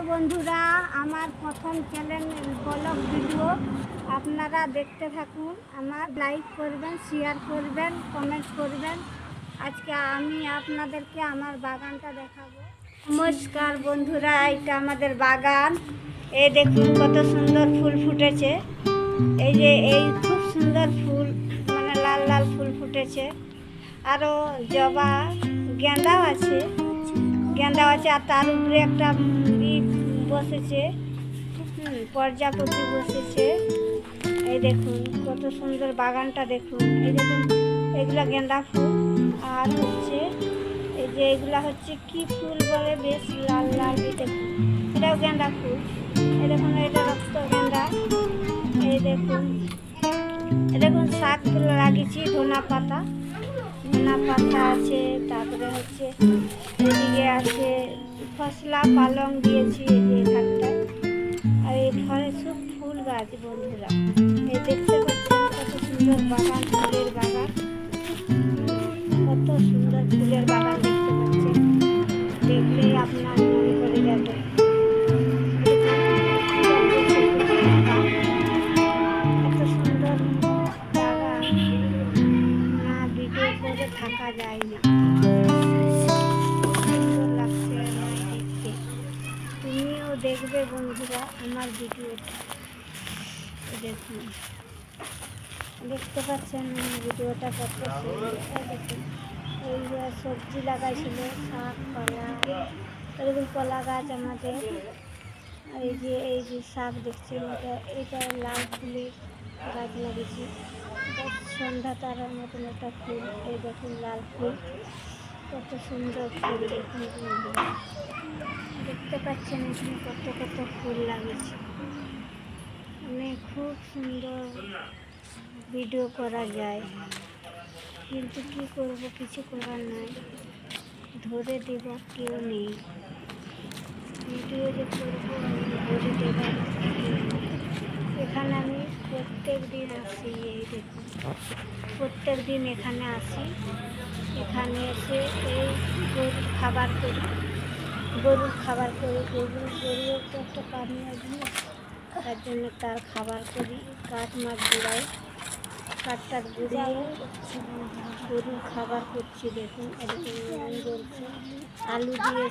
বন্ধুরা, আমার প্রথম চ্যানেল ব্লগ ভিডিও আপনারা দেখতে থাকুন। আমার লাইক করবেন, শেয়ার করবেন, কমেন্ট করবেন। আজকে আমি আপনাদেরকে আমার বাগানটা দেখাবো। নমস্কার বন্ধুরা, এটা আমাদের বাগান। এই দেখুন কত সুন্দর ফুল ফুটেছে। এই যে এই খুব সুন্দর ফুল, মানে লাল লাল ফুল ফুটেছে। আরও জবা, গেঁদাও আছে, আর তার উপরে একটা বসেছে, প্রজাপতি বসেছে। এই দেখুন কত সুন্দর বাগানটা দেখুন। এই দেখুন এগুলা গেঁদা ফুল, আর হচ্ছে এই যে এগুলা হচ্ছে কি ফুল বলে, বেশ লাল লাল। এই দেখুন এটাও গেঁদা ফুল। এই দেখুন এটা রক্ত গেঁদা। এই দেখুন শাকগুলো লাগিয়েছি, ধনা পাতা আছে। তারপরে হচ্ছে এদিকে আছে ফসলা পালং দিয়েছি এই ঘাটটা। আর এই ঘরে সব ফুল গাছ বন্ধুরা। এই দেখতে পাচ্ছেন কত সুন্দর বাগান, ফুলের বাগান, কত সুন্দর ফুলের বাগান দেখতে পাচ্ছেন। দেখলেই আপনার মন করে যাবে। এত সুন্দর বাগান না ভিডিও করে থাকা যায় না। সুন্দর লাগছে আমায় দেখতে। তুমিও দেখবে বন্ধুরা আমার ভিডিওটা। দেখুন, দেখতে পাচ্ছেন আমার ভিডিওটা কত সুন্দর। দেখুন এই যে সবজি লাগাইছিল, শাক, কলা, এরকম কলা গাছ আমাদের। এই যে শাক দেখছেন, এটা লাল ফুলের গাছ লাগিয়েছি। সন্ধ্যা তারার মতন একটা ফুল। এই দেখুন লাল ফুল, কত সুন্দর ফুল। দেখুন দেখতে পাচ্ছেন এখানে কত কত ফুল লাগিয়েছে। মানে খুব সুন্দর ভিডিও করা যায়, কিন্তু কি করব, কিছু করার নাই, ধরে দেবার কেউ নেই। ভিডিও যে করবো আমি ধরে দেবার এখানে আমি প্রত্যেক দিন আসি। এই দেখুন প্রত্যেক দিন এখানে আসি। এখানে এসে এই গরুর খাবার করি। গরুও তো একটা পানীয় জিনিস, তার জন্য তার খাবার করি। কাঠ মাছ গুঁড়াই, কাঠটার গুঁড়িয়ে গরুর খাবার করছি। দেখুন এরকম জ্বলছে, আলু দিয়ে